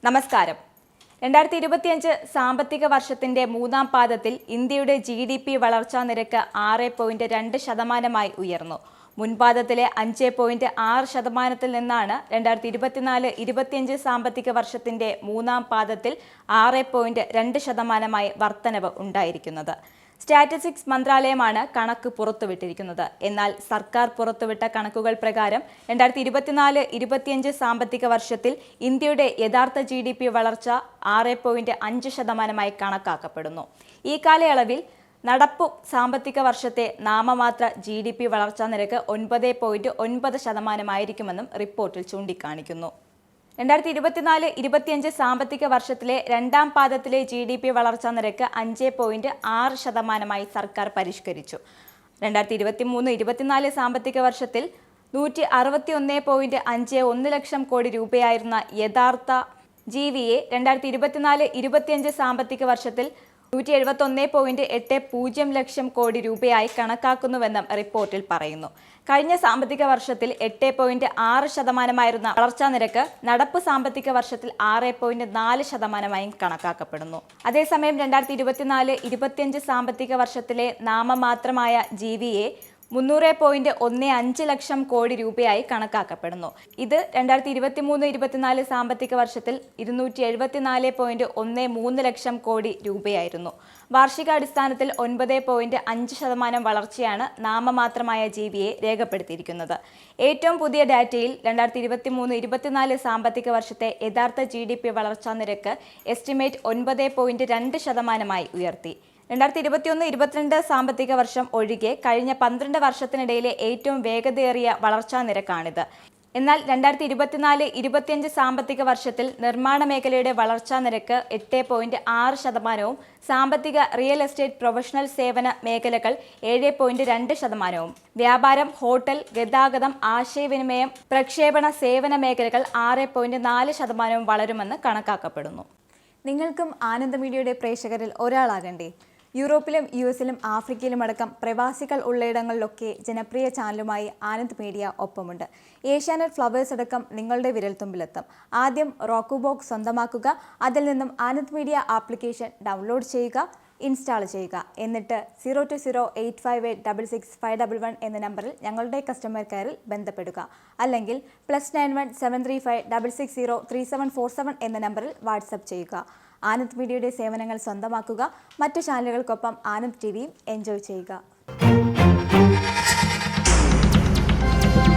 നമസ്കാരം. 2025 സാമ്പത്തിക വർഷത്തിന്റെ മൂന്നാം പാദത്തിൽ ഇന്ത്യയുടെ GDP വളർച്ചാ നിരക്ക് 6.2% ഉയർന്നു. മുൻപാദത്തിലെ 5.6% നിന്നാണ് 2024-25 സാമ്പത്തിക വർഷത്തിന്റെ മൂന്നാം പാദത്തിൽ 6.2% വർധനവ് ഉണ്ടായിരിക്കുന്നത്. സ്റ്റാറ്റിസ്റ്റിക്സ് മന്ത്രാലയമാണ് കണക്ക് പുറത്തുവിട്ടിരിക്കുന്നത്. എന്നാൽ സർക്കാർ പുറത്തുവിട്ട കണക്കുകൾ പ്രകാരം 2024-25 സാമ്പത്തിക വർഷത്തിൽ ഇന്ത്യയുടെ യഥാർത്ഥ GDP വളർച്ച 6.5% കണക്കാക്കപ്പെടുന്നു. ഈ കാലയളവിൽ നടപ്പു സാമ്പത്തിക വർഷത്തെ നാമമാത്ര GDP വളർച്ചാ നിരക്ക് 9.9% റിപ്പോർട്ടിൽ ചൂണ്ടിക്കാണിക്കുന്നു. 2024-25 സാമ്പത്തിക വർഷത്തിലെ രണ്ടാം പാദത്തിലെ GDP വളർച്ചാ നിരക്ക് 5.6% സർക്കാർ പരിഷ്കരിച്ചു. 2023-24 സാമ്പത്തിക വർഷത്തിൽ 161.51 ലക്ഷം കോടി രൂപയായിരുന്ന യഥാർത്ഥ GVA 2024-25 സാമ്പത്തിക വർഷത്തിൽ 171.80 ലക്ഷം കോടി രൂപയായി കണക്കാക്കുന്നുവെന്നും റിപ്പോർട്ടിൽ പറയുന്നു. കഴിഞ്ഞ സാമ്പത്തിക വർഷത്തിൽ 8.6% വളർച്ചാ നിരക്ക് നടപ്പ് സാമ്പത്തിക വർഷത്തിൽ 6.4% കണക്കാക്കപ്പെടുന്നു. അതേസമയം 2024-25 സാമ്പത്തിക വർഷത്തിലെ നാമമാത്രമായ GVA 300.15 ലക്ഷം കോടി രൂപയായി കണക്കാക്കപ്പെടുന്നു. ഇത് 2023-24 സാമ്പത്തിക വർഷത്തിൽ 274.13 ലക്ഷം കോടി രൂപയായിരുന്നു. വാർഷികാടിസ്ഥാനത്തിൽ 9.5% വളർച്ചയാണ് നാമമാത്രമായ GVA രേഖപ്പെടുത്തിയിരിക്കുന്നത്. ഏറ്റവും പുതിയ ഡാറ്റയിൽ 2023-24 സാമ്പത്തിക വർഷത്തെ യഥാർത്ഥ GDP വളർച്ചാ നിരക്ക് എസ്റ്റിമേറ്റ് 9.2% ഉയർത്തി. 2021-22 സാമ്പത്തിക വർഷം ഒഴികെ കഴിഞ്ഞ 12 വർഷത്തിനിടയിലെ ഏറ്റവും വേഗതയേറിയ വളർച്ചാ നിരക്കാണിത്. എന്നാൽ 2024-25 സാമ്പത്തിക വർഷത്തിൽ നിർമ്മാണ മേഖലയുടെ വളർച്ചാ നിരക്ക് 8.6%, സാമ്പത്തിക റിയൽ എസ്റ്റേറ്റ് പ്രൊഫഷണൽ സേവന മേഖലകൾ 7.2%, വ്യാപാരം, ഹോട്ടൽ, ഗതാഗതം, ആശയവിനിമയം, പ്രക്ഷേപണ സേവന മേഖലകൾ 6.4% വളരുമെന്ന് കണക്കാക്കപ്പെടുന്നു. നിങ്ങൾക്കും ആനന്ദ മീഡിയയുടെ പ്രേക്ഷകരിൽ ഒരാളാകണ്ടേ? യൂറോപ്പിലും US-ലും ആഫ്രിക്കയിലുമടക്കം പ്രവാസികൾ ഉള്ളയിടങ്ങളിലൊക്കെ ജനപ്രിയ ചാനലുമായി ആനന്ദ് മീഡിയ ഒപ്പമുണ്ട്. ഏഷ്യാനെറ്റ് ഫ്ലവേഴ്സ് അടക്കം നിങ്ങളുടെ വിരൽത്തുമ്പിലെത്തും. ആദ്യം റോക്കു ബോക്സ് സ്വന്തമാക്കുക. അതിൽ നിന്നും ആനന്ദ് മീഡിയ ആപ്ലിക്കേഷൻ ഡൗൺലോഡ് ചെയ്യുക, ഇൻസ്റ്റാൾ ചെയ്യുക. എന്നിട്ട് 02085866511 എന്ന നമ്പറിൽ ഞങ്ങളുടെ കസ്റ്റമർ കെയറിൽ ബന്ധപ്പെടുക. അല്ലെങ്കിൽ +91 735 660 3747 എന്ന നമ്പറിൽ വാട്സപ്പ് ചെയ്യുക. ആനന്ദ് മീഡിയയുടെ സേവനങ്ങൾ സ്വന്തമാക്കുക. മറ്റു ചാനലുകൾക്കൊപ്പം ആനന്ദ് TVയും എൻജോയ് ചെയ്യുക.